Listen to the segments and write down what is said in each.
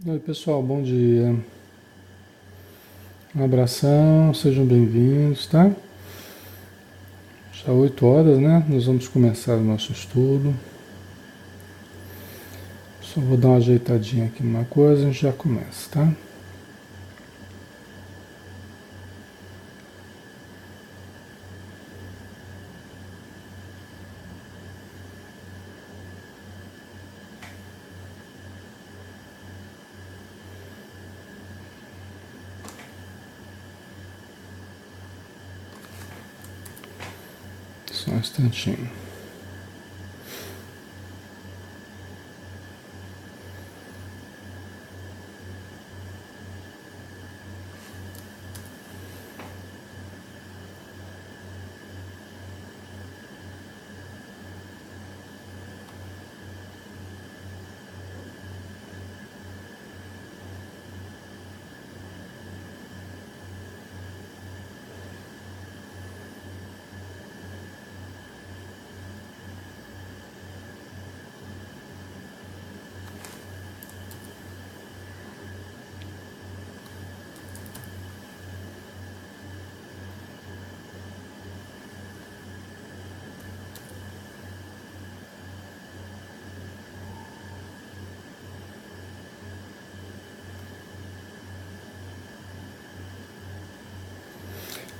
Oi, pessoal, bom dia. Um abração, sejam bem-vindos, tá? Já 8 horas, né? Nós vamos começar o nosso estudo. Só vou dar uma ajeitadinha aqui numa coisa e a gente já começa, tá? Só um instantinho.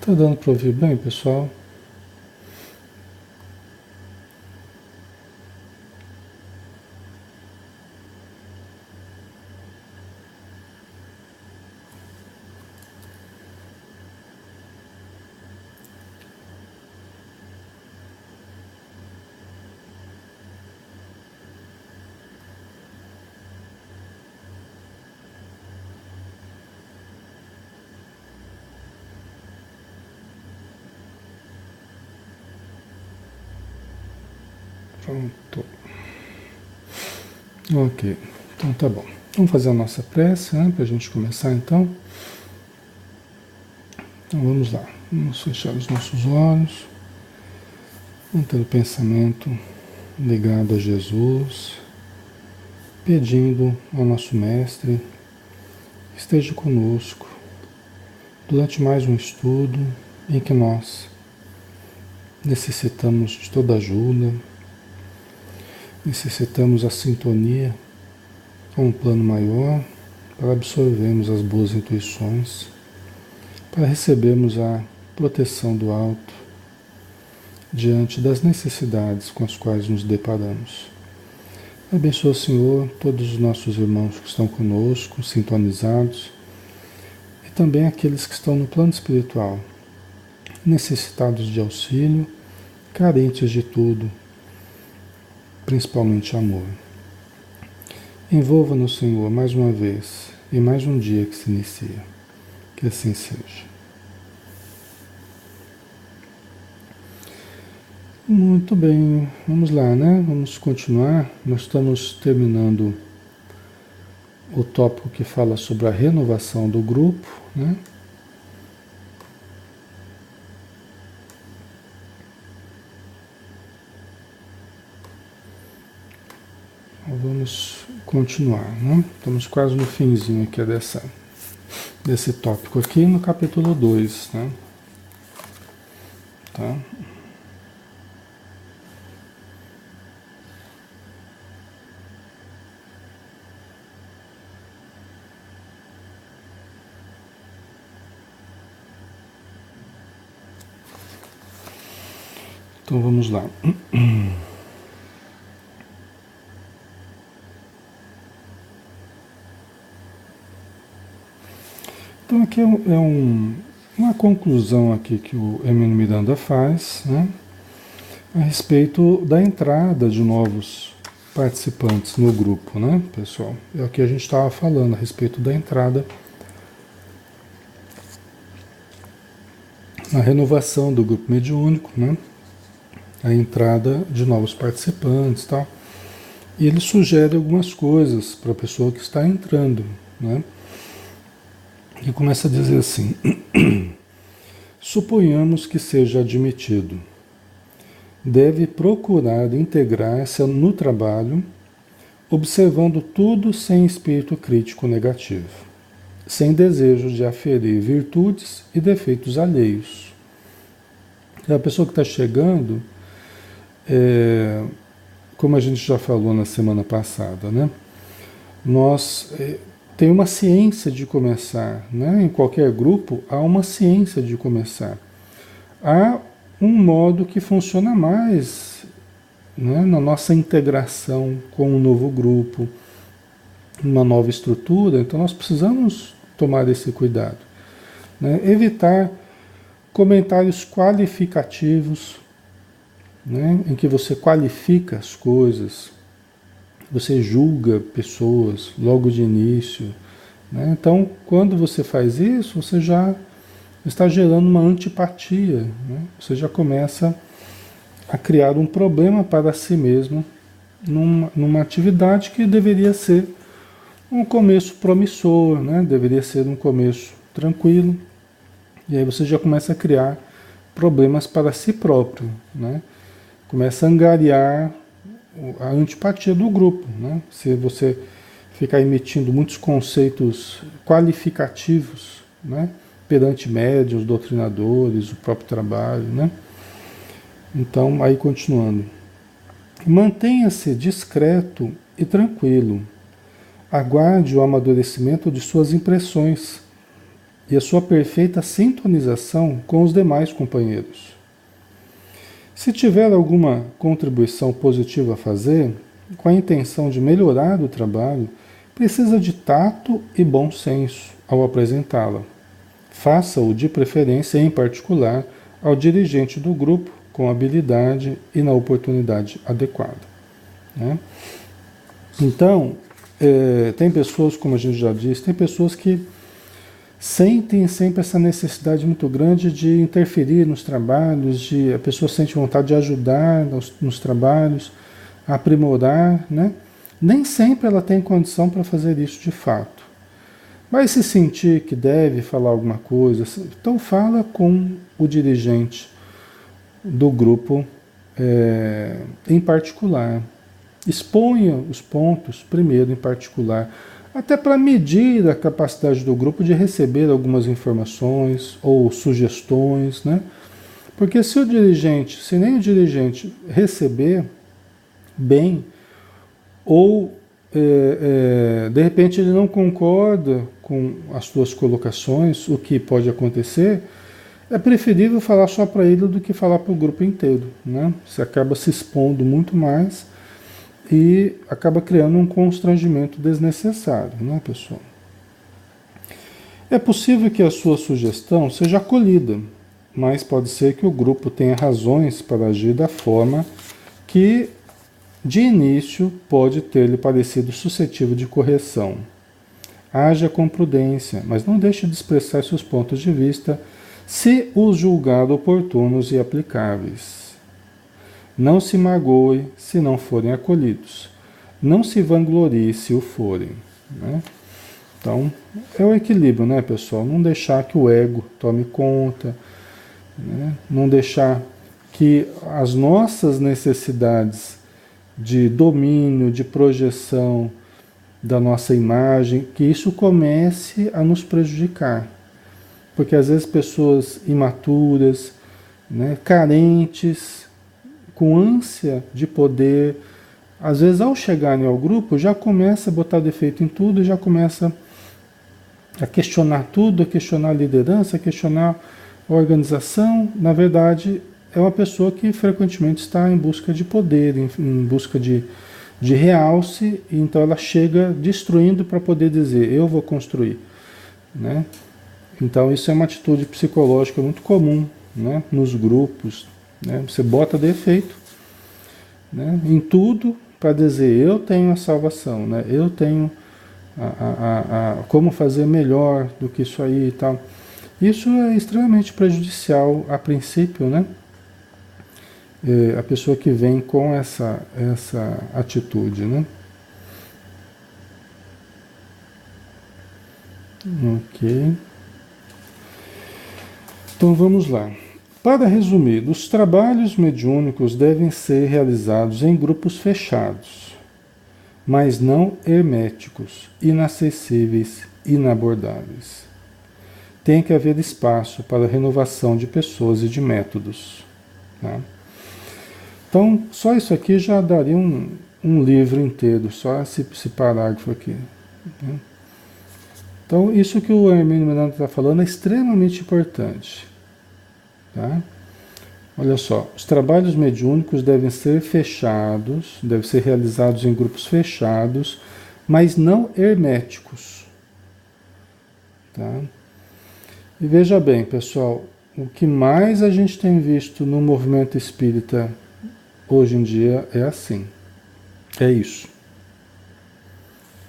Tá dando para ouvir bem, pessoal? Pronto. Ok, então tá bom. Vamos fazer a nossa prece, né? Para a gente começar então. Então vamos lá. Vamos fechar os nossos olhos. Vamos ter o pensamento ligado a Jesus, pedindo ao nosso Mestre que esteja conosco durante mais um estudo em que nós necessitamos de toda ajuda, necessitamos a sintonia com um plano maior para absorvermos as boas intuições, para recebermos a proteção do alto diante das necessidades com as quais nos deparamos. Abençoa, Senhor, todos os nossos irmãos que estão conosco, sintonizados, e também aqueles que estão no plano espiritual, necessitados de auxílio, carentes de tudo, principalmente amor. Envolva-nos, Senhor, mais uma vez, em mais um dia que se inicia. Que assim seja. Muito bem, vamos lá, né? Vamos continuar. Nós estamos terminando o tópico que fala sobre a renovação do grupo, né? Então, vamos continuar, né? Estamos quase no finzinho aqui desse tópico aqui, no capítulo 2, né? Tá? Então vamos lá. Então aqui uma conclusão aqui que o Emmanuel Miranda faz, né, a respeito da entrada de novos participantes no grupo, né, pessoal? É o que a gente estava falando a respeito da entrada, a renovação do grupo mediúnico, né, a entrada de novos participantes, tal. E ele sugere algumas coisas para a pessoa que está entrando, né? E começa a dizer assim: suponhamos que seja admitido. Deve procurar integrar-se no trabalho observando tudo sem espírito crítico negativo, sem desejo de aferir virtudes e defeitos alheios. A pessoa que está chegando, como a gente já falou na semana passada, né? Nós tem uma ciência de começar, né? Em qualquer grupo há uma ciência de começar. Há um modo que funciona mais, né? Na nossa integração com um novo grupo, uma nova estrutura. Então nós precisamos tomar esse cuidado, né? Evitar comentários qualificativos, né? Em que você qualifica as coisas, você julga pessoas logo de início, né? Então, quando você faz isso, você já está gerando uma antipatia, né? Você já começa a criar um problema para si mesmo numa atividade que deveria ser um começo promissor, né? Deveria ser um começo tranquilo, e aí você já começa a criar problemas para si próprio, né? Começa a angariar a antipatia do grupo, né? Se você ficar emitindo muitos conceitos qualificativos, né? Perante médiuns, doutrinadores, o próprio trabalho, né? Então, aí continuando. Mantenha-se discreto e tranquilo. Aguarde o amadurecimento de suas impressões e a sua perfeita sintonização com os demais companheiros. Se tiver alguma contribuição positiva a fazer, com a intenção de melhorar o trabalho, precisa de tato e bom senso ao apresentá-la. Faça-o de preferência, em particular, ao dirigente do grupo, com habilidade e na oportunidade adequada, né? Então, tem pessoas, como a gente já disse, tem pessoas que sentem sempre essa necessidade muito grande de interferir nos trabalhos, a pessoa sente vontade de ajudar nos trabalhos, a aprimorar, né? Nem sempre ela tem condição para fazer isso de fato. Mas se sentir que deve falar alguma coisa, então fala com o dirigente do grupo em particular. Exponha os pontos primeiro em particular, até para medir a capacidade do grupo de receber algumas informações ou sugestões, né? Porque se nem o dirigente receber bem, ou de repente ele não concorda com as suas colocações, o que pode acontecer, é preferível falar só para ele do que falar para o grupo inteiro, né? Você acaba se expondo muito mais e acaba criando um constrangimento desnecessário, né, pessoal? É possível que a sua sugestão seja acolhida, mas pode ser que o grupo tenha razões para agir da forma que, de início, pode ter lhe parecido suscetível de correção. Haja com prudência, mas não deixe de expressar seus pontos de vista se os julgar oportunos e aplicáveis. Não se magoe se não forem acolhidos. Não se vanglorie se o forem, né? Então, é o equilíbrio, né, pessoal? Não deixar que o ego tome conta, né? Não deixar que as nossas necessidades de domínio, de projeção da nossa imagem, que isso comece a nos prejudicar. Porque às vezes pessoas imaturas, né, carentes, com ânsia de poder, às vezes ao chegarem ao grupo já começa a botar defeito em tudo, já começa a questionar tudo, a questionar a liderança, a questionar a organização. Na verdade, é uma pessoa que frequentemente está em busca de poder, em busca de realce, e então ela chega destruindo para poder dizer, eu vou construir, né? Então isso é uma atitude psicológica muito comum, né, nos grupos, né? Você bota defeito, né, em tudo para dizer eu tenho a salvação, né? Eu tenho como fazer melhor do que isso aí e tal. Isso é extremamente prejudicial a princípio, né? A pessoa que vem com essa atitude, né? Ok. Então vamos lá. Para resumir, os trabalhos mediúnicos devem ser realizados em grupos fechados, mas não herméticos, inacessíveis, inabordáveis. Tem que haver espaço para a renovação de pessoas e de métodos. Tá? Então, só isso aqui já daria um livro inteiro, só esse parágrafo aqui. Né? Então, isso que o Hermínio Miranda está falando é extremamente importante. Tá? Olha só, os trabalhos mediúnicos devem ser fechados, devem ser realizados em grupos fechados, mas não herméticos. Tá? E veja bem, pessoal, o que mais a gente tem visto no movimento espírita hoje em dia é assim. É isso.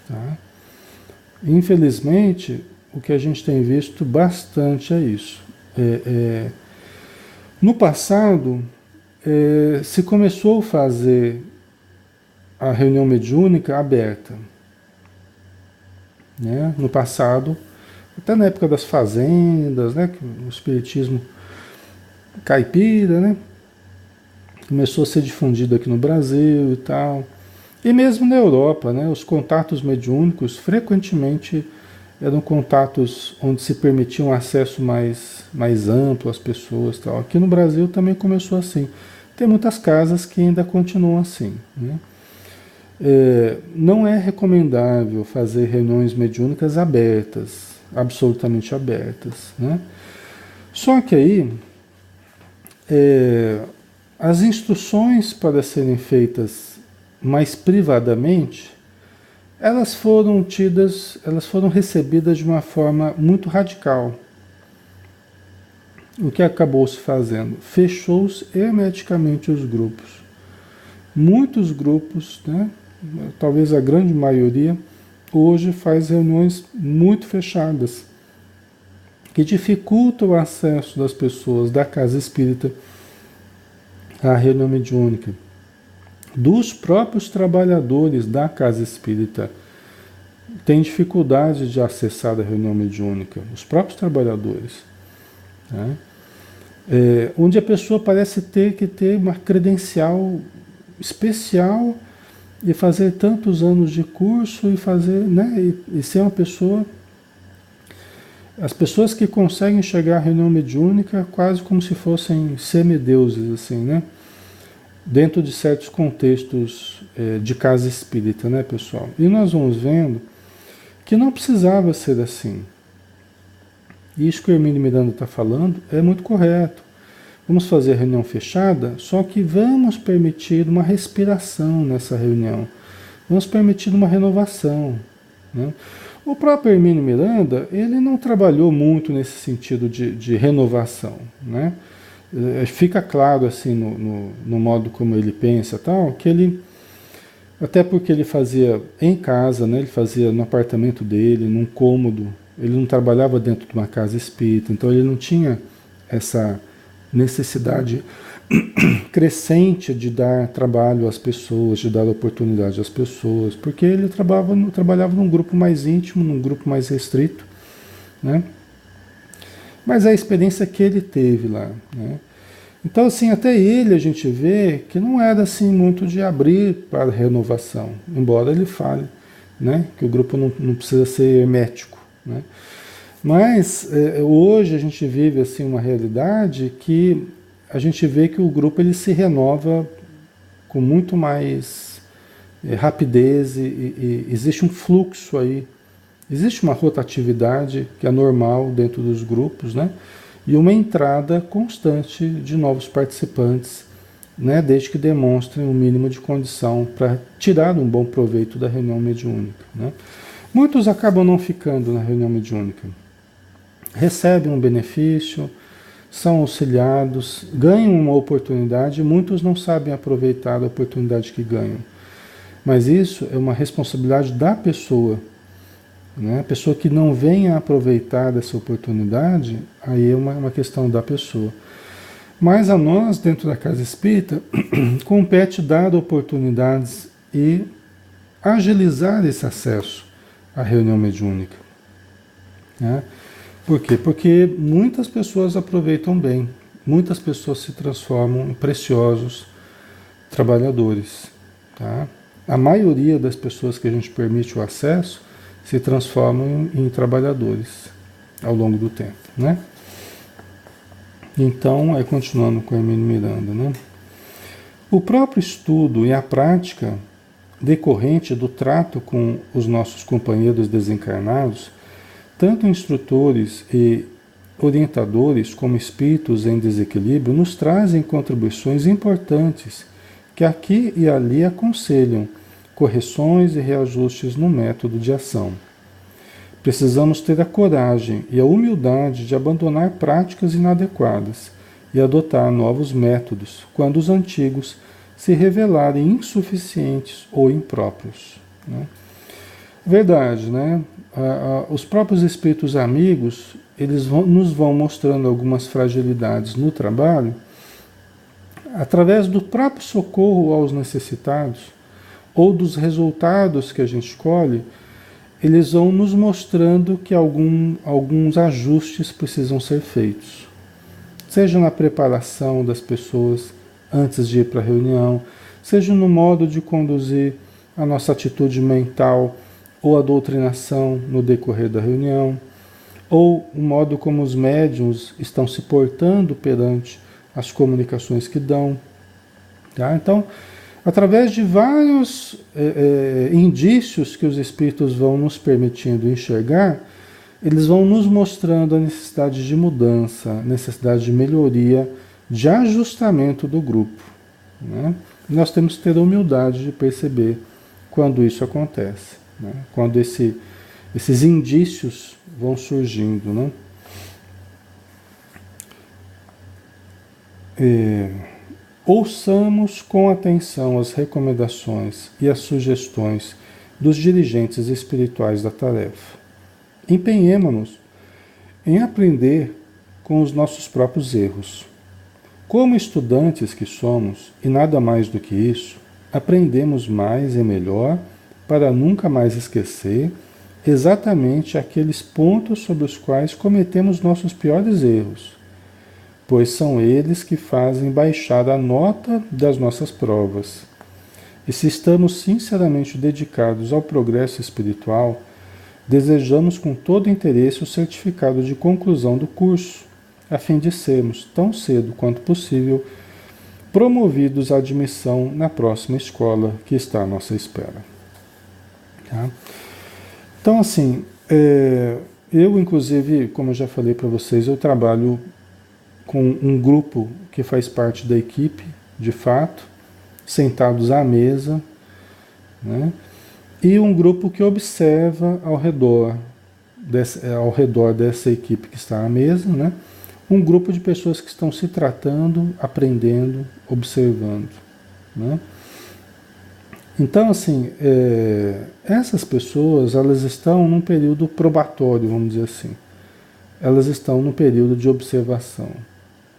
Tá? Infelizmente, o que a gente tem visto bastante é isso. No passado, se começou a fazer a reunião mediúnica aberta. Né? No passado, até na época das fazendas, né? O espiritismo caipira, né? Começou a ser difundido aqui no Brasil e tal. E mesmo na Europa, né? Os contatos mediúnicos frequentemente eram contatos onde se permitia um acesso mais amplo às pessoas. Tal. Aqui no Brasil também começou assim. Tem muitas casas que ainda continuam assim. Né? Não é recomendável fazer reuniões mediúnicas abertas, absolutamente abertas. Né? Só que aí, as instruções para serem feitas mais privadamente, elas foram recebidas de uma forma muito radical. O que acabou se fazendo? Fechou-se hermeticamente os grupos. Muitos grupos, né, talvez a grande maioria, hoje faz reuniões muito fechadas, que dificultam o acesso das pessoas da casa espírita à reunião mediúnica. Dos próprios trabalhadores da casa espírita têm dificuldade de acessar a reunião mediúnica, os próprios trabalhadores. Né? Onde a pessoa parece ter que ter uma credencial especial e fazer tantos anos de curso e fazer, né, e ser uma pessoa. As pessoas que conseguem chegar à reunião mediúnica quase como se fossem semideuses, assim, né? Dentro de certos contextos de casa espírita, né, pessoal? E nós vamos vendo que não precisava ser assim. Isso que o Hermínio Miranda está falando é muito correto. Vamos fazer a reunião fechada, só que vamos permitir uma respiração nessa reunião. Vamos permitir uma renovação. Né? O próprio Hermínio Miranda, ele não trabalhou muito nesse sentido de renovação, né? Fica claro assim no modo como ele pensa tal, que ele, até porque ele fazia em casa, né? Ele fazia no apartamento dele, num cômodo, ele não trabalhava dentro de uma casa espírita, então ele não tinha essa necessidade crescente de dar trabalho às pessoas, de dar oportunidade às pessoas, porque ele trabalhava num grupo mais íntimo, num grupo mais restrito, né? Mas é a experiência que ele teve lá, né? Então, assim, até ele a gente vê que não era assim muito de abrir para a renovação, embora ele fale, né, que o grupo não precisa ser hermético, né? Mas hoje a gente vive assim uma realidade que a gente vê que o grupo ele se renova com muito mais rapidez e existe um fluxo aí. Existe uma rotatividade que é normal dentro dos grupos, né? E uma entrada constante de novos participantes, né? Desde que demonstrem um mínimo de condição para tirar um bom proveito da reunião mediúnica, né? Muitos acabam não ficando na reunião mediúnica. Recebem um benefício, são auxiliados, ganham uma oportunidade, muitos não sabem aproveitar a oportunidade que ganham. Mas isso é uma responsabilidade da pessoa. Né? A pessoa que não venha aproveitar dessa oportunidade, aí é uma questão da pessoa. Mas a nós, dentro da casa espírita, compete dar oportunidades e agilizar esse acesso à reunião mediúnica. Né? Por quê? Porque muitas pessoas aproveitam bem, muitas pessoas se transformam em preciosos trabalhadores. Tá? A maioria das pessoas que a gente permite o acesso se transformam em trabalhadores ao longo do tempo, né? Então, aí continuando com Hermínio Miranda, né? O próprio estudo e a prática decorrente do trato com os nossos companheiros desencarnados, tanto instrutores e orientadores como espíritos em desequilíbrio, nos trazem contribuições importantes que aqui e ali aconselham correções e reajustes no método de ação. Precisamos ter a coragem e a humildade de abandonar práticas inadequadas e adotar novos métodos quando os antigos se revelarem insuficientes ou impróprios, né? Verdade, né? Os próprios espíritos amigos, eles nos vão mostrando algumas fragilidades no trabalho através do próprio socorro aos necessitados ou dos resultados que a gente escolhe. Eles vão nos mostrando que alguns ajustes precisam ser feitos. Seja na preparação das pessoas antes de ir para a reunião, seja no modo de conduzir a nossa atitude mental ou a doutrinação no decorrer da reunião, ou o modo como os médiuns estão se portando perante as comunicações que dão. Tá? Então, através de vários indícios que os espíritos vão nos permitindo enxergar, eles vão nos mostrando a necessidade de mudança, necessidade de melhoria, de ajustamento do grupo, né? Nós temos que ter a humildade de perceber quando isso acontece, né? Quando esses indícios vão surgindo, né? Ouçamos com atenção as recomendações e as sugestões dos dirigentes espirituais da tarefa. Empenhemo-nos em aprender com os nossos próprios erros. Como estudantes que somos, e nada mais do que isso, aprendemos mais e melhor para nunca mais esquecer exatamente aqueles pontos sobre os quais cometemos nossos piores erros, pois são eles que fazem baixar a nota das nossas provas. E se estamos sinceramente dedicados ao progresso espiritual, desejamos com todo interesse o certificado de conclusão do curso, a fim de sermos, tão cedo quanto possível, promovidos à admissão na próxima escola que está à nossa espera. Tá? Então, assim, eu, inclusive, como eu já falei para vocês, eu trabalho com um grupo que faz parte da equipe, de fato, sentados à mesa, né? E um grupo que observa ao redor dessa equipe que está à mesa, né? Um grupo de pessoas que estão se tratando, aprendendo, observando, né? Então, assim, essas pessoas, elas estão num período probatório, vamos dizer assim. Elas estão num período de observação,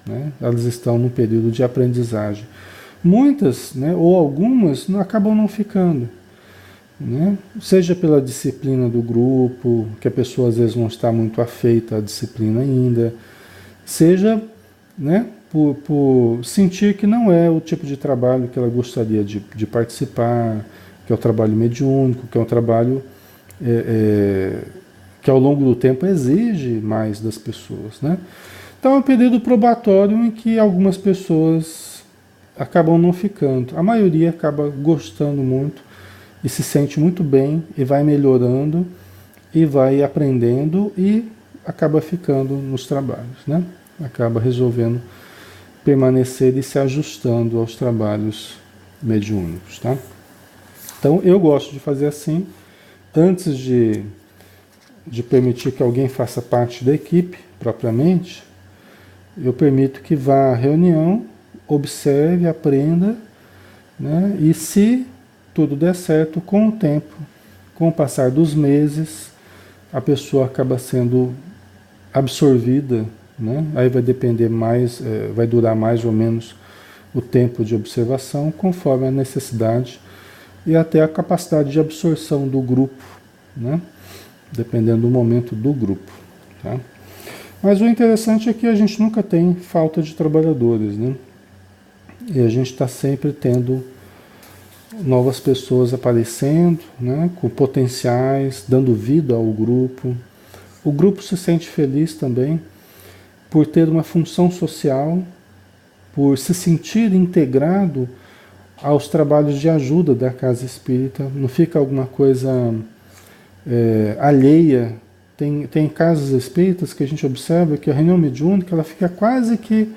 né? Elas estão num período de aprendizagem. Muitas, né, ou algumas, acabam não ficando, né? Seja pela disciplina do grupo, que a pessoa às vezes não está muito afeita à disciplina ainda, seja, né, por sentir que não é o tipo de trabalho que ela gostaria de participar, que é o trabalho mediúnico, que é um trabalho que ao longo do tempo exige mais das pessoas, né? Então é um período probatório em que algumas pessoas acabam não ficando. A maioria acaba gostando muito e se sente muito bem e vai melhorando e vai aprendendo e acaba ficando nos trabalhos, né? Acaba resolvendo permanecer e se ajustando aos trabalhos mediúnicos, tá? Então eu gosto de fazer assim, antes de permitir que alguém faça parte da equipe propriamente, eu permito que vá à reunião, observe, aprenda, né? E se tudo der certo, com o tempo, com o passar dos meses, a pessoa acaba sendo absorvida, né? Aí vai depender mais, vai durar mais ou menos o tempo de observação, conforme a necessidade e até a capacidade de absorção do grupo, né? Dependendo do momento do grupo, tá? Mas o interessante é que a gente nunca tem falta de trabalhadores, né? E a gente está sempre tendo novas pessoas aparecendo, né, com potenciais, dando vida ao grupo. O grupo se sente feliz também por ter uma função social, por se sentir integrado aos trabalhos de ajuda da casa espírita, não fica alguma coisa alheia. Tem casas espíritas que a gente observa que a reunião mediúnica ela fica quase que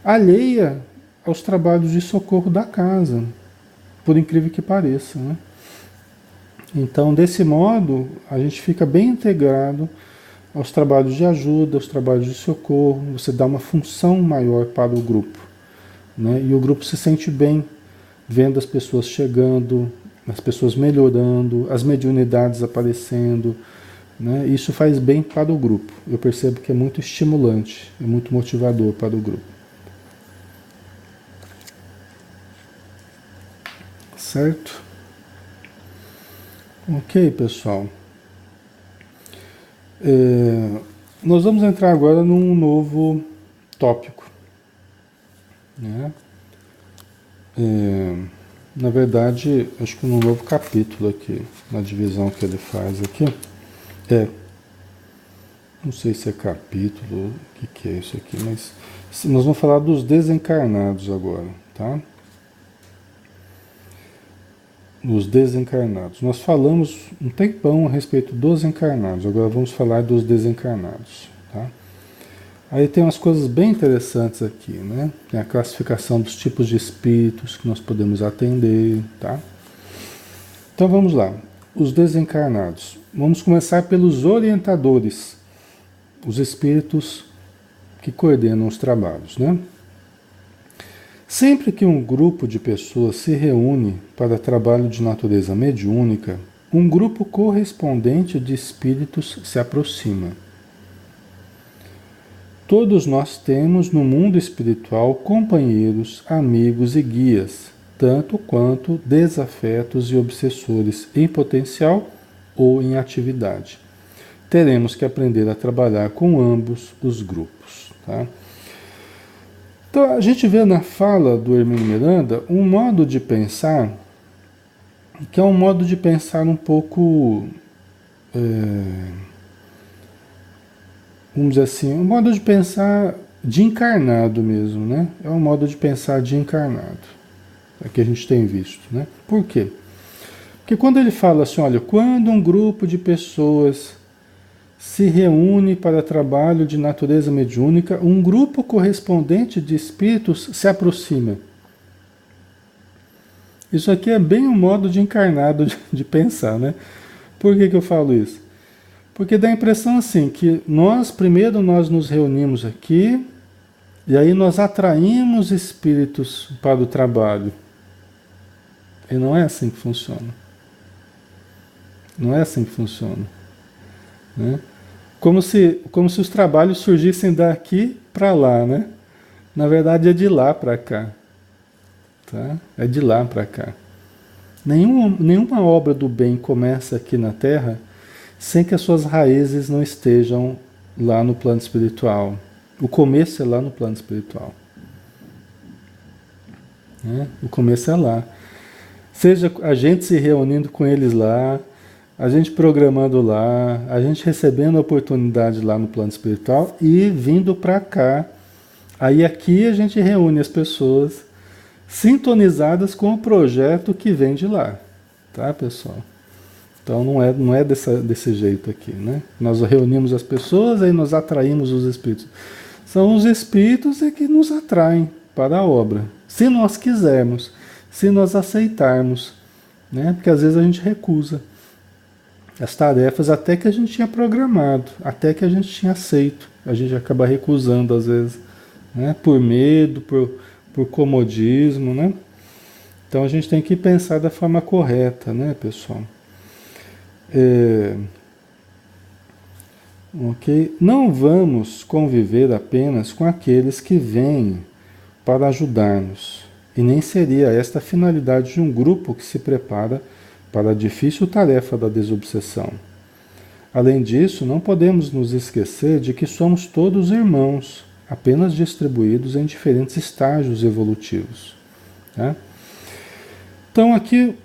alheia aos trabalhos de socorro da casa, por incrível que pareça, né? Então, desse modo, a gente fica bem integrado aos trabalhos de ajuda, aos trabalhos de socorro, você dá uma função maior para o grupo, né? E o grupo se sente bem vendo as pessoas chegando, as pessoas melhorando, as mediunidades aparecendo, né? Isso faz bem para o grupo. Eu percebo que é muito estimulante, é muito motivador para o grupo. Certo? Ok, pessoal. Nós vamos entrar agora num novo tópico, né? Na verdade, acho que num novo capítulo aqui, na divisão que ele faz aqui. Não sei se é capítulo, o que é isso aqui, mas nós vamos falar dos desencarnados agora, tá? Os desencarnados. Nós falamos um tempão a respeito dos encarnados, agora vamos falar dos desencarnados, tá? Aí tem umas coisas bem interessantes aqui, né? Tem a classificação dos tipos de espíritos que nós podemos atender, tá? Então vamos lá. Os desencarnados. Vamos começar pelos orientadores, os espíritos que coordenam os trabalhos, né? Sempre que um grupo de pessoas se reúne para trabalho de natureza mediúnica, um grupo correspondente de espíritos se aproxima. Todos nós temos no mundo espiritual companheiros, amigos e guias, tanto quanto desafetos e obsessores em potencial ou em atividade. Teremos que aprender a trabalhar com ambos os grupos, tá? Então, a gente vê na fala do Hermínio Miranda um modo de pensar, que é um modo de pensar um pouco, vamos dizer assim, um modo de pensar de encarnado mesmo, né? É um modo de pensar de encarnado, é que a gente tem visto, né? Por quê? Porque quando ele fala assim, olha, quando um grupo de pessoas se reúne para trabalho de natureza mediúnica, um grupo correspondente de espíritos se aproxima. Isso aqui é bem um modo de encarnado de pensar, né? Por que eu falo isso? Porque dá a impressão assim, que primeiro nós nos reunimos aqui, e aí nós atraímos espíritos para o trabalho. E não é assim que funciona. Não é assim que funciona, né? Como se os trabalhos surgissem daqui para lá, né? Na verdade é de lá para cá, tá? É de lá para cá. Nenhuma obra do bem começa aqui na Terra sem que as suas raízes não estejam lá no plano espiritual. O começo é lá no plano espiritual, né? O começo é lá. Seja a gente se reunindo com eles lá, a gente programando lá, a gente recebendo a oportunidade lá no plano espiritual e vindo para cá. Aí aqui a gente reúne as pessoas sintonizadas com o projeto que vem de lá, tá, pessoal? Então não é desse jeito aqui, né? Nós reunimos as pessoas, aí nós atraímos os espíritos. São os espíritos que nos atraem para a obra, se nós quisermos, se nós aceitarmos, né? Porque às vezes a gente recusa as tarefas até que a gente tinha programado, até que a gente tinha aceito. A gente acaba recusando às vezes, né? Por medo, por comodismo, né? Então a gente tem que pensar da forma correta, né, pessoal? Ok? Não vamos conviver apenas com aqueles que vêm para ajudar-nos. E nem seria esta a finalidade de um grupo que se prepara para a difícil tarefa da desobsessão. Além disso, não podemos nos esquecer de que somos todos irmãos, apenas distribuídos em diferentes estágios evolutivos, né? Então aqui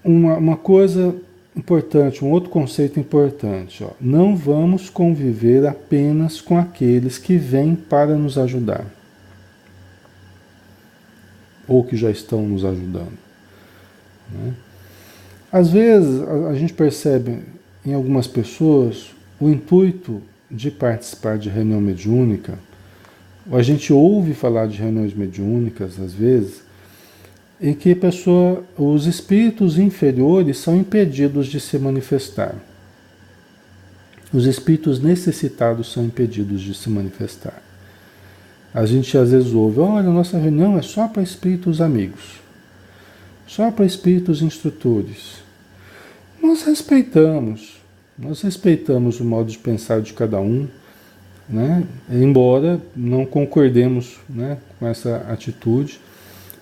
uma coisa importante, um outro conceito importante. Ó. Não vamos conviver apenas com aqueles que vêm para nos ajudar. Ou que já estão nos ajudando. Né? Às vezes a gente percebe em algumas pessoas o intuito de participar de reunião mediúnica, ou a gente ouve falar de reuniões mediúnicas às vezes, em que os espíritos inferiores são impedidos de se manifestar. Os espíritos necessitados são impedidos de se manifestar. A gente às vezes ouve, olha, a nossa reunião é só para espíritos amigos, só para espíritos instrutores. Nós respeitamos o modo de pensar de cada um, né? Embora não concordemos, né, com essa atitude,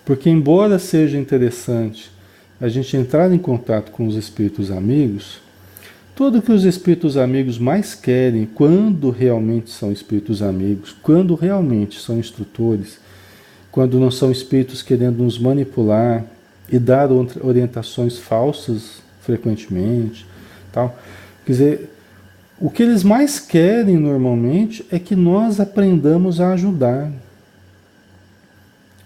porque embora seja interessante a gente entrar em contato com os espíritos amigos, tudo que os espíritos amigos mais querem, quando realmente são espíritos amigos, quando realmente são instrutores, quando não são espíritos querendo nos manipular e dar orientações falsas frequentemente, tal. Quer dizer, o que eles mais querem normalmente é que nós aprendamos a ajudar.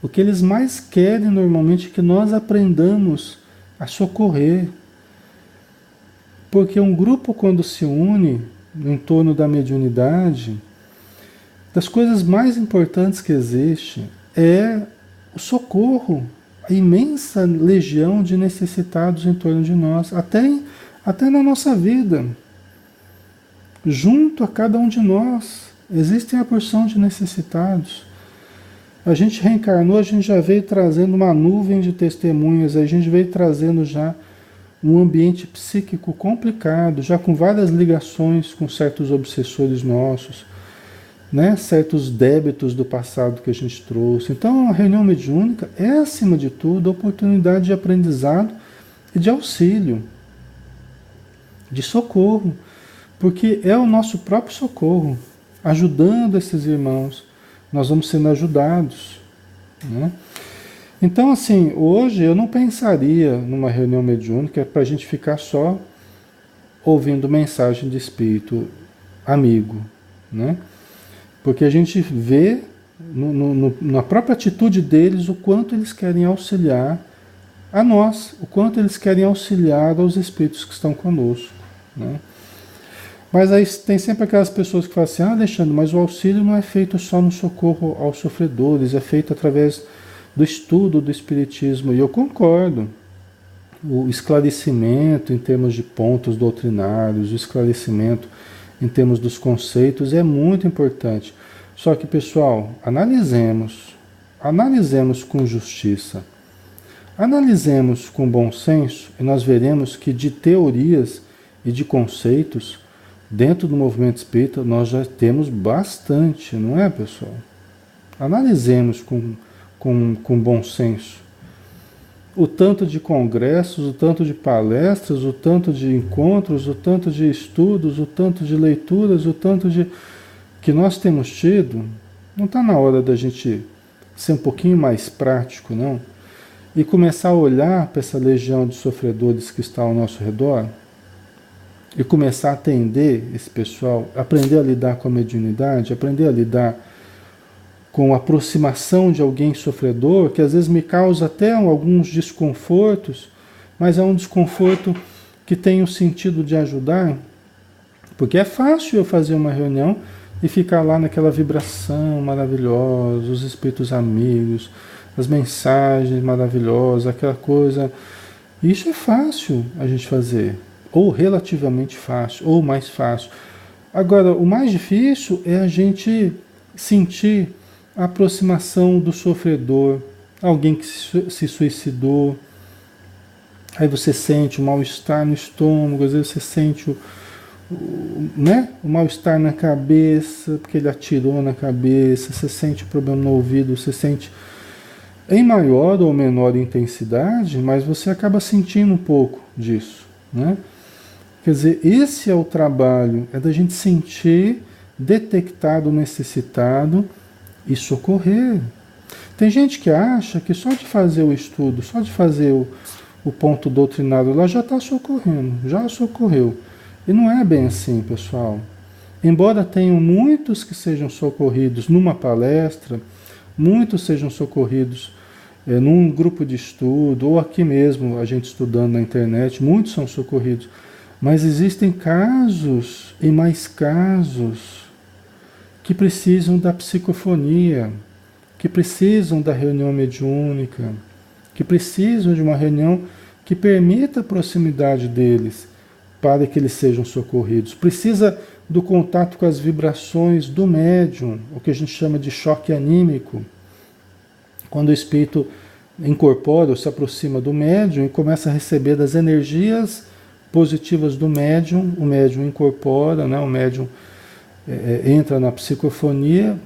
O que eles mais querem normalmente é que nós aprendamos a socorrer. Porque um grupo, quando se une em torno da mediunidade, das coisas mais importantes que existe é o socorro, a imensa legião de necessitados em torno de nós, até na nossa vida. Junto a cada um de nós existem a porção de necessitados. A gente reencarnou, a gente já veio trazendo uma nuvem de testemunhas, a gente veio trazendo já um ambiente psíquico complicado, já com várias ligações com certos obsessores nossos, né? Certos débitos do passado que a gente trouxe. Então, a reunião mediúnica é, acima de tudo, a oportunidade de aprendizado e de auxílio, de socorro, porque é o nosso próprio socorro, ajudando esses irmãos, nós vamos sendo ajudados, né? Então, assim, hoje eu não pensaria numa reunião mediúnica para a gente ficar só ouvindo mensagem de espírito amigo, né? Porque a gente vê na própria atitude deles o quanto eles querem auxiliar a nós, o quanto eles querem auxiliar aos espíritos que estão conosco, né? Mas aí tem sempre aquelas pessoas que falam assim, Alexandre, mas o auxílio não é feito só no socorro aos sofredores, é feito através do estudo do Espiritismo, e eu concordo. O esclarecimento em termos de pontos doutrinários, o esclarecimento em termos dos conceitos é muito importante. Só que, pessoal, analisemos com justiça, analisemos com bom senso, e nós veremos que de teorias e de conceitos, dentro do movimento espírita, nós já temos bastante, não é, pessoal? Analisemos com bom senso. O tanto de congressos, o tanto de palestras, o tanto de encontros, o tanto de estudos, o tanto de leituras, o tanto de que nós temos tido, não está na hora da gente ser um pouquinho mais prático, não? E começar a olhar para essa legião de sofredores que está ao nosso redor e começar a atender esse pessoal, aprender a lidar com a mediunidade, aprender a lidar com a aproximação de alguém sofredor, que às vezes me causa até alguns desconfortos, mas é um desconforto que tem o sentido de ajudar, porque é fácil eu fazer uma reunião e ficar lá naquela vibração maravilhosa, os espíritos amigos, as mensagens maravilhosas, aquela coisa. Isso é fácil a gente fazer, ou relativamente fácil, ou mais fácil. Agora, o mais difícil é a gente sentir a aproximação do sofredor, alguém que se suicidou, aí você sente o mal-estar no estômago, às vezes você sente o mal-estar na cabeça, porque ele atirou na cabeça, você sente o problema no ouvido, você sente em maior ou menor intensidade, mas você acaba sentindo um pouco disso, né? Quer dizer, esse é o trabalho, é da gente sentir, detectar o necessitado e socorrer. Tem gente que acha que só de fazer o estudo, só de fazer o ponto doutrinário lá já está socorrendo, já socorreu. E não é bem assim, pessoal. Embora tenham muitos que sejam socorridos numa palestra, muitos sejam socorridos num grupo de estudo, ou aqui mesmo, a gente estudando na internet, muitos são socorridos. Mas existem casos e mais casos que precisam da psicofonia, que precisam da reunião mediúnica, que precisam de uma reunião que permita a proximidade deles para que eles sejam socorridos. Precisa do contato com as vibrações do médium, o que a gente chama de choque anímico. Quando o espírito incorpora ou se aproxima do médium e começa a receber das energias positivas do médium, o médium incorpora, né? O médium entra na psicofonia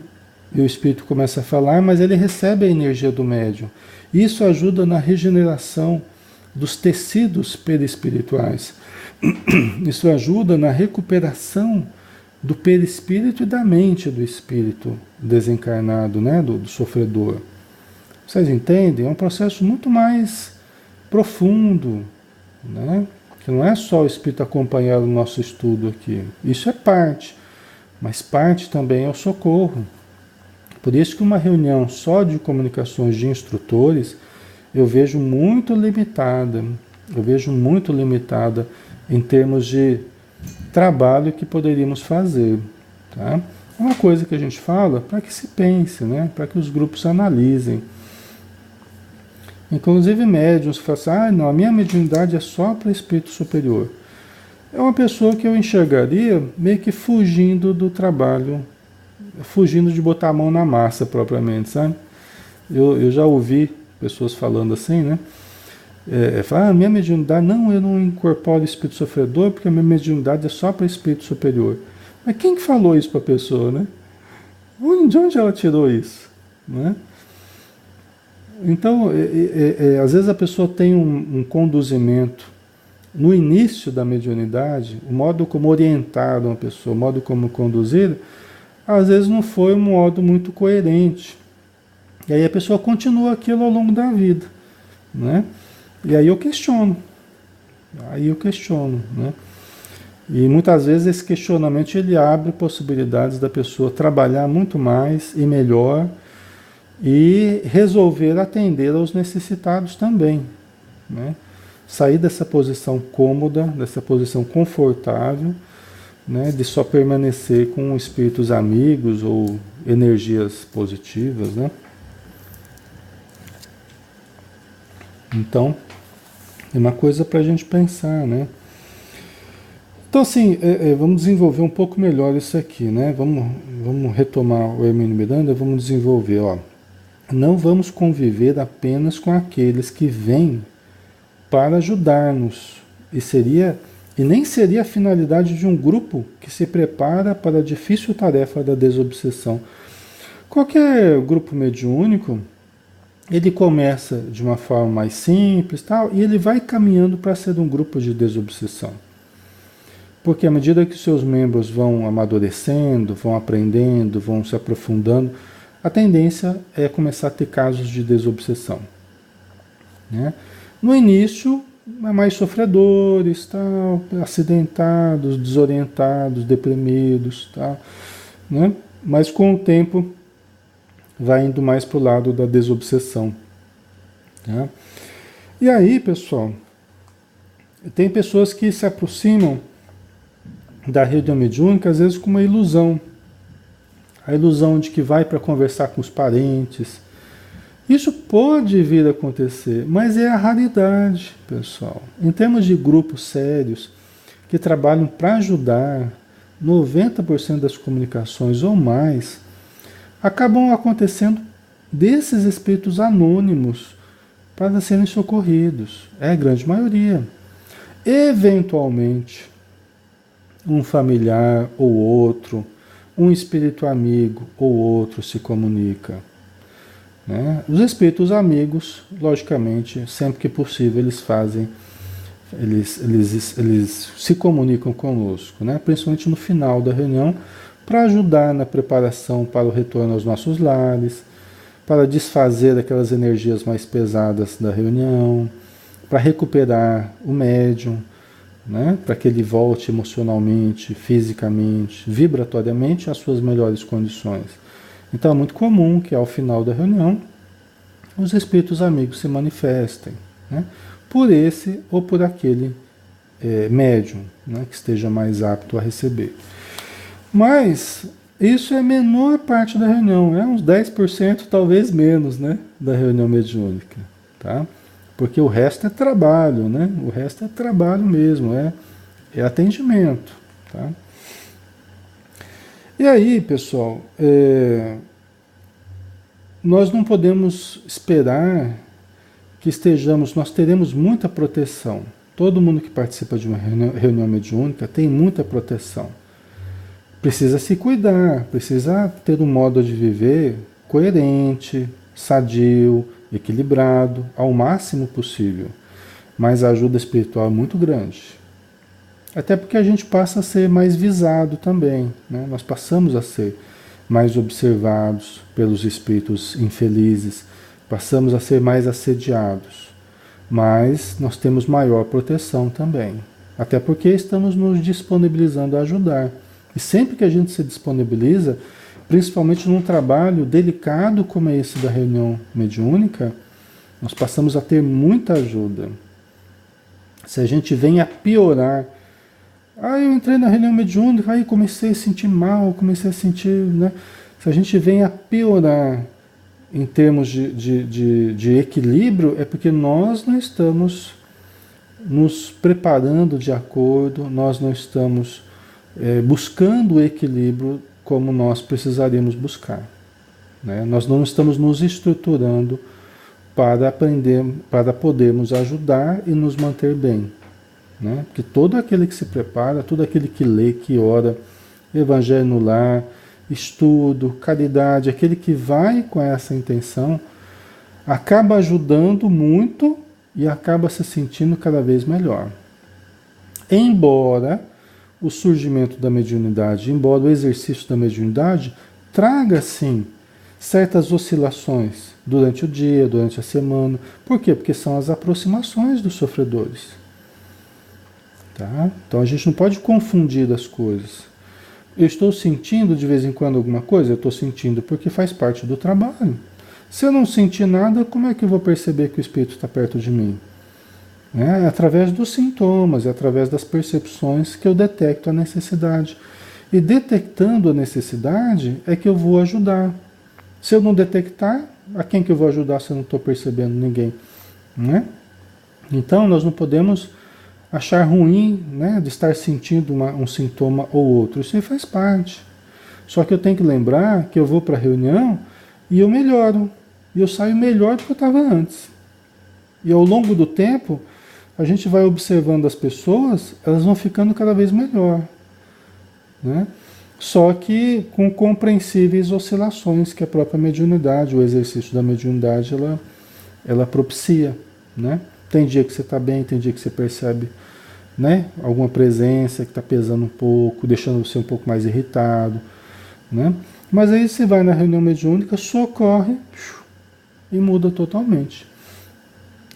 e o espírito começa a falar, mas ele recebe a energia do médium. Isso ajuda na regeneração dos tecidos perispirituais. Isso ajuda na recuperação do perispírito e da mente do espírito desencarnado, né? do sofredor. Vocês entendem? É um processo muito mais profundo, né? Que não é só o espírito acompanhar o nosso estudo aqui. Isso é parte, mas parte também é o socorro. Por isso que uma reunião só de comunicações de instrutores eu vejo muito limitada. Eu vejo muito limitada em termos de trabalho que poderíamos fazer. Tá? É uma coisa que a gente fala para que se pense, né? Para que os grupos analisem. Inclusive médiuns que falam assim, não, a minha mediunidade é só para espírito superior. É uma pessoa que eu enxergaria meio que fugindo do trabalho, fugindo de botar a mão na massa propriamente, sabe? Eu já ouvi pessoas falando assim, né? Falar, minha mediunidade, não, eu não incorporo espírito sofredor porque a minha mediunidade é só para espírito superior. Mas quem que falou isso para a pessoa, né? De onde ela tirou isso? Né? Então, às vezes a pessoa tem um conduzimento no início da mediunidade, o modo como orientar uma pessoa, o modo como conduzir, às vezes não foi um modo muito coerente. E aí a pessoa continua aquilo ao longo da vida, né? E aí eu questiono, né? E muitas vezes esse questionamento ele abre possibilidades da pessoa trabalhar muito mais e melhor e resolver atender aos necessitados também, né? Sair dessa posição cômoda, dessa posição confortável, né? De só permanecer com espíritos amigos ou energias positivas, né? Então, é uma coisa para a gente pensar, né? Então, assim, vamos desenvolver um pouco melhor isso aqui, né? Vamos retomar o Hermínio Miranda, vamos desenvolver, ó. Não vamos conviver apenas com aqueles que vêm para ajudar-nos. E nem seria a finalidade de um grupo que se prepara para a difícil tarefa da desobsessão. Qualquer grupo mediúnico, ele começa de uma forma mais simples, tal, e ele vai caminhando para ser um grupo de desobsessão. Porque à medida que seus membros vão amadurecendo, vão aprendendo, vão se aprofundando, a tendência é começar a ter casos de desobsessão, né? No início, é mais sofredores, tal, acidentados, desorientados, deprimidos, tal, né? Mas com o tempo vai indo mais para o lado da desobsessão, né? E aí, pessoal, tem pessoas que se aproximam da rede mediúnica, às vezes com uma ilusão. A ilusão de que vai para conversar com os parentes. Isso pode vir a acontecer, mas é a raridade, pessoal. Em termos de grupos sérios, que trabalham para ajudar, 90% das comunicações ou mais, acabam acontecendo desses espíritos anônimos para serem socorridos. É a grande maioria. Eventualmente, um familiar ou outro, um espírito amigo ou outro se comunica, né? Os espíritos amigos, logicamente, sempre que possível, eles se comunicam conosco, né? Principalmente no final da reunião, para ajudar na preparação para o retorno aos nossos lares, para desfazer aquelas energias mais pesadas da reunião, para recuperar o médium, né? Para que ele volte emocionalmente, fisicamente, vibratoriamente às suas melhores condições. Então é muito comum que ao final da reunião os espíritos amigos se manifestem, né? Por esse ou por aquele médium, né? Que esteja mais apto a receber. Mas isso é a menor parte da reunião, é uns 10%, talvez menos, né? Da reunião mediúnica, tá? Porque o resto é trabalho, né? O resto é trabalho mesmo, é atendimento, tá? E aí, pessoal, nós não podemos esperar que estejamos, nós teremos muita proteção. Todo mundo que participa de uma reunião mediúnica tem muita proteção. Precisa se cuidar, precisa ter um modo de viver coerente, sadio, equilibrado, ao máximo possível. Mas a ajuda espiritual é muito grande. Até porque a gente passa a ser mais visado também, né? Nós passamos a ser mais observados pelos espíritos infelizes, passamos a ser mais assediados. Mas nós temos maior proteção também. Até porque estamos nos disponibilizando a ajudar. E sempre que a gente se disponibiliza, principalmente num trabalho delicado como é esse da reunião mediúnica, nós passamos a ter muita ajuda. Se a gente vem a piorar, eu entrei na reunião mediúnica, aí comecei a sentir mal, comecei a sentir, né? Se a gente vem a piorar em termos de equilíbrio, é porque nós não estamos nos preparando de acordo, nós não estamos buscando o equilíbrio como nós precisaríamos buscar, né? Nós não estamos nos estruturando para aprender, para podermos ajudar e nos manter bem, né? Porque todo aquele que se prepara, todo aquele que lê, que ora, evangelho no lar, estudo, caridade, aquele que vai com essa intenção, acaba ajudando muito e acaba se sentindo cada vez melhor. Embora o surgimento da mediunidade, embora o exercício da mediunidade traga, sim, certas oscilações durante o dia, durante a semana. Por quê? Porque são as aproximações dos sofredores. Tá? Então a gente não pode confundir as coisas. Eu estou sentindo de vez em quando alguma coisa? Eu estou sentindo porque faz parte do trabalho. Se eu não sentir nada, como é que eu vou perceber que o espírito está perto de mim? É através dos sintomas, é através das percepções que eu detecto a necessidade. E detectando a necessidade é que eu vou ajudar. Se eu não detectar, a quem que eu vou ajudar se eu não estou percebendo ninguém? Né? Então nós não podemos achar ruim, né, de estar sentindo um sintoma ou outro. Isso aí faz parte. Só que eu tenho que lembrar que eu vou para a reunião e eu melhoro. E eu saio melhor do que eu estava antes. E ao longo do tempo, a gente vai observando as pessoas, elas vão ficando cada vez melhor, né? Só que com compreensíveis oscilações que a própria mediunidade, o exercício da mediunidade, ela propicia, né? Tem dia que você está bem, tem dia que você percebe, né, alguma presença que está pesando um pouco, deixando você um pouco mais irritado, né? Mas aí você vai na reunião mediúnica, socorre e muda totalmente.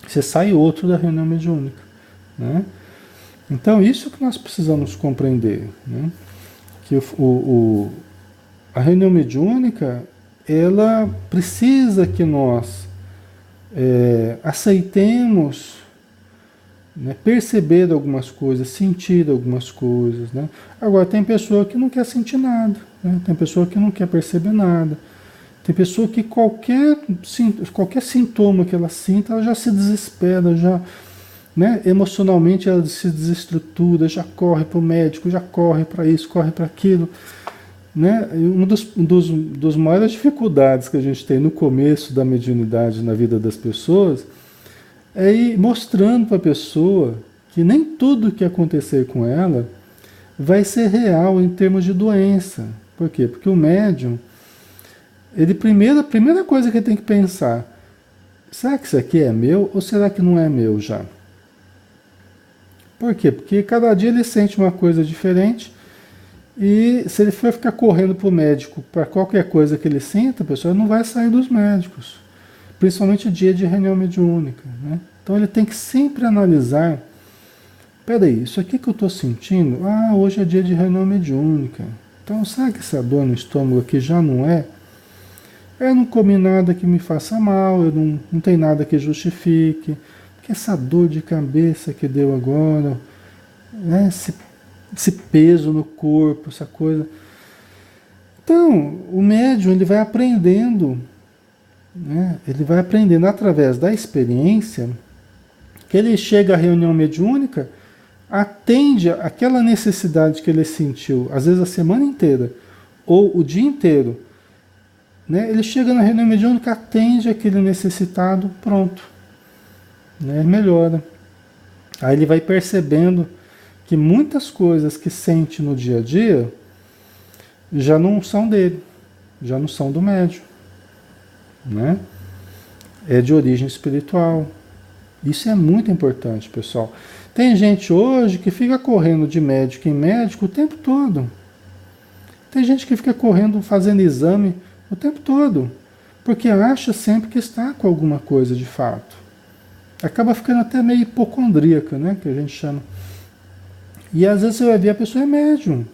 Você sai outro da reunião mediúnica, né? Então isso que nós precisamos compreender, né? Que a reunião mediúnica, ela precisa que nós aceitemos, né, perceber algumas coisas, sentir algumas coisas, né? Agora tem pessoa que não quer sentir nada, né? Tem pessoa que não quer perceber nada. Tem pessoa que qualquer sintoma que ela sinta, ela já se desespera, já, né, emocionalmente ela se desestrutura, já corre para o médico, já corre para isso, corre para aquilo, né? E uma dos maiores dificuldades que a gente tem no começo da mediunidade na vida das pessoas é ir mostrando para a pessoa que nem tudo que acontecer com ela vai ser real em termos de doença. Por quê? Porque o médium, a primeira coisa que ele tem que pensar, será que isso aqui é meu ou será que não é meu já? Por quê? Porque cada dia ele sente uma coisa diferente E se ele for ficar correndo para o médico para qualquer coisa que ele sinta, pessoal, ele não vai sair dos médicos. Principalmente o dia de reunião mediúnica, né? Então ele tem que sempre analisar, peraí, isso aqui que eu estou sentindo, hoje é dia de reunião mediúnica. Então será que essa dor no estômago aqui já não é? Eu não comi nada que me faça mal, eu não tem nada que justifique. Porque essa dor de cabeça que deu agora, né? Esse peso no corpo, essa coisa. Então, o médium ele vai aprendendo, né? Ele vai aprendendo através da experiência, que ele chega à reunião mediúnica, atende aquela necessidade que ele sentiu, às vezes a semana inteira, ou o dia inteiro, né? Ele chega na reunião mediúnica, atende aquele necessitado, pronto, né? Melhora. Aí ele vai percebendo que muitas coisas que sente no dia a dia já não são dele, já não são do médium, né? É de origem espiritual. Isso é muito importante, pessoal. Tem gente hoje que fica correndo de médico em médico o tempo todo. Tem gente que fica correndo, fazendo exame o tempo todo, porque acha sempre que está com alguma coisa de fato. Acaba ficando até meio hipocondríaca, né? Que a gente chama. E às vezes você vai ver a pessoa é médium.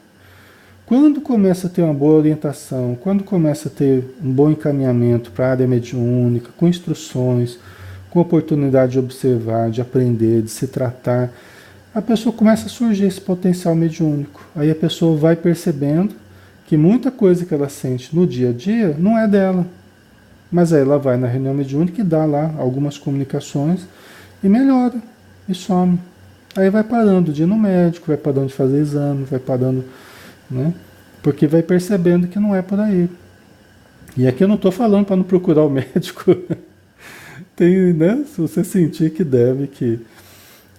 Quando começa a ter uma boa orientação, quando começa a ter um bom encaminhamento para a área mediúnica, com instruções, com oportunidade de observar, de aprender, de se tratar, a pessoa começa a surgir esse potencial mediúnico. Aí a pessoa vai percebendo que muita coisa que ela sente no dia a dia não é dela. Mas aí ela vai na reunião mediúnica e dá lá algumas comunicações e melhora, e some. Aí vai parando de ir no médico, vai parando de fazer exame, vai parando, né? Porque vai percebendo que não é por aí. E aqui eu não estou falando para não procurar o médico. Tem, né? Se você sentir que deve,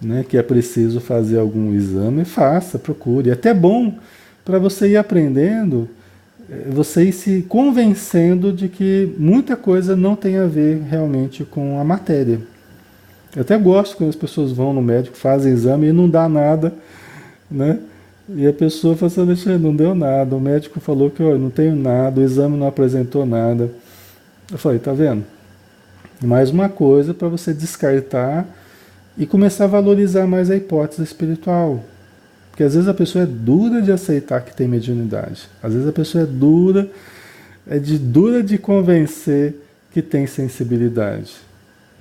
né, que é preciso fazer algum exame, faça, procure. É até bom para você ir aprendendo, você ir se convencendo de que muita coisa não tem a ver realmente com a matéria. Eu até gosto quando as pessoas vão no médico, fazem exame e não dá nada, né? E a pessoa fala assim, Alexandre, não deu nada, o médico falou que eu não tenho nada, o exame não apresentou nada. Eu falei, tá vendo? Mais uma coisa para você descartar e começar a valorizar mais a hipótese espiritual. Porque às vezes a pessoa é dura de aceitar que tem mediunidade. Às vezes a pessoa é dura de convencer que tem sensibilidade,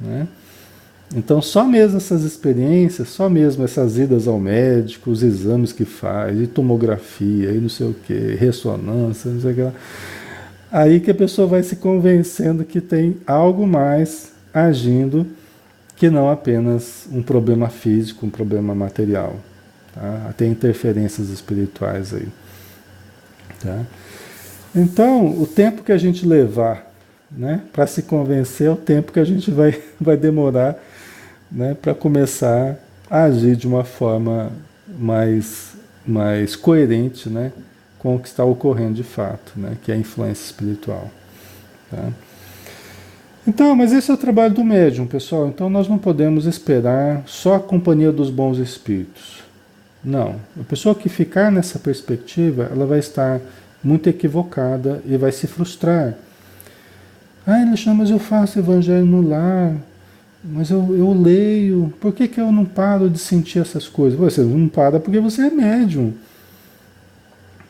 né? Então só mesmo essas experiências, só mesmo essas idas ao médico, os exames que faz, e tomografia, e não sei o que, ressonância, não sei o que lá. Aí que a pessoa vai se convencendo que tem algo mais agindo que não apenas um problema físico, um problema material. Tá? Tem interferências espirituais aí. Tá? Então, o tempo que a gente levar, né, para se convencer é o tempo que a gente vai demorar, né, para começar a agir de uma forma mais coerente, né, com o que está ocorrendo de fato, né, que é a influência espiritual. Tá? Então, mas esse é o trabalho do médium, pessoal. Então nós não podemos esperar só a companhia dos bons espíritos. Não. A pessoa que ficar nessa perspectiva, ela vai estar muito equivocada e vai se frustrar. Alexandre, mas eu faço evangelho no lar, mas eu leio, por que eu não paro de sentir essas coisas? Você não para porque você é médium.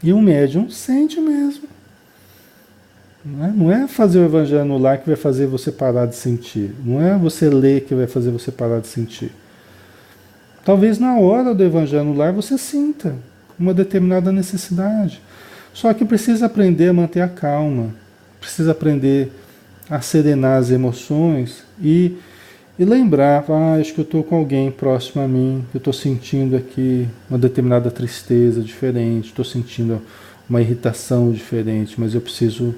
E o médium sente mesmo. Não é fazer o evangelho no lar que vai fazer você parar de sentir. Não é você ler que vai fazer você parar de sentir. Talvez na hora do evangelho no lar você sinta uma determinada necessidade. Só que precisa aprender a manter a calma. Precisa aprender a serenar as emoções e lembrar, acho que eu estou com alguém próximo a mim, eu estou sentindo aqui uma determinada tristeza diferente, estou sentindo uma irritação diferente, mas eu preciso,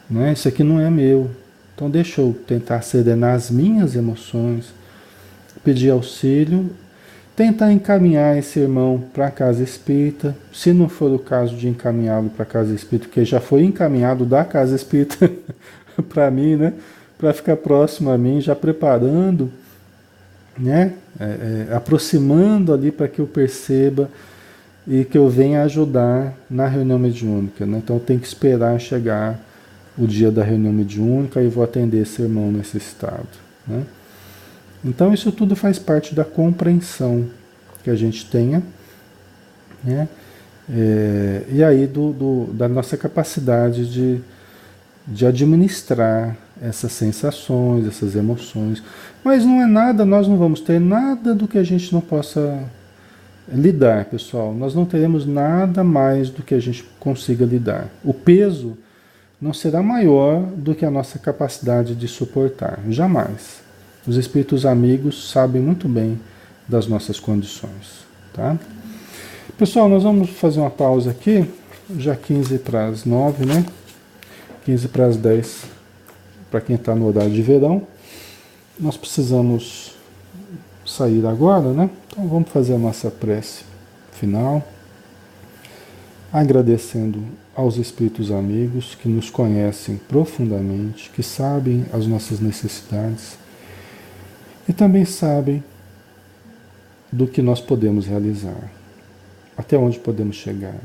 né, isso aqui não é meu. Então deixa eu tentar serenar as minhas emoções, pedir auxílio, tentar encaminhar esse irmão para a casa espírita, se não for o caso de encaminhá-lo para a casa espírita, porque já foi encaminhado da casa espírita para mim, né? Para ficar próximo a mim, já preparando, né? Aproximando ali para que eu perceba e que eu venha ajudar na reunião mediúnica, né? Então eu tenho que esperar chegar o dia da reunião mediúnica e vou atender esse irmão necessitado, né? Então isso tudo faz parte da compreensão que a gente tenha, né? E aí da nossa capacidade de administrar essas sensações, essas emoções. Mas não é nada, nós não vamos ter nada do que a gente não possa lidar, pessoal. Nós não teremos nada mais do que a gente consiga lidar. O peso não será maior do que a nossa capacidade de suportar. Jamais. Os espíritos amigos sabem muito bem das nossas condições, tá? Pessoal, nós vamos fazer uma pausa aqui, já 15 para as 9, né? 15 para as 10, para quem está no horário de verão. Nós precisamos sair agora, né? Então vamos fazer a nossa prece final, agradecendo aos espíritos amigos que nos conhecem profundamente, que sabem as nossas necessidades e também sabem do que nós podemos realizar, até onde podemos chegar.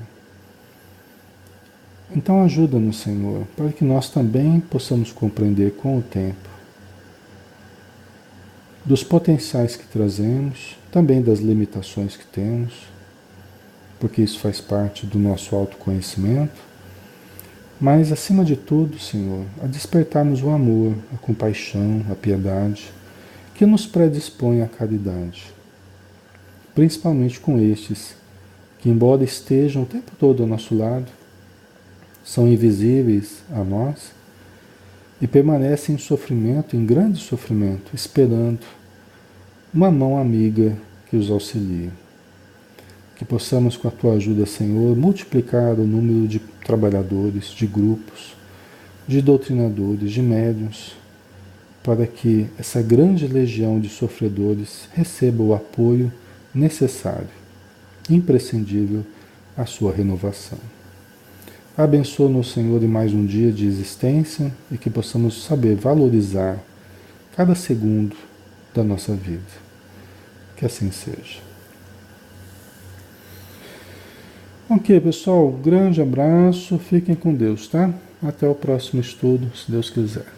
Então ajuda-nos, Senhor, para que nós também possamos compreender com o tempo dos potenciais que trazemos, também das limitações que temos, porque isso faz parte do nosso autoconhecimento, mas acima de tudo, Senhor, a despertarmos o amor, a compaixão, a piedade, que nos predispõe à caridade, principalmente com estes, que embora estejam o tempo todo ao nosso lado, são invisíveis a nós e permanecem em sofrimento, em grande sofrimento, esperando uma mão amiga que os auxilie. Que possamos, com a Tua ajuda, Senhor, multiplicar o número de trabalhadores, de grupos, de doutrinadores, de médiuns, para que essa grande legião de sofredores receba o apoio necessário, imprescindível à sua renovação. Abençoa-nos, Senhor, em mais um dia de existência e que possamos saber valorizar cada segundo da nossa vida. Que assim seja. Ok, pessoal, grande abraço, fiquem com Deus, tá? Até o próximo estudo, se Deus quiser.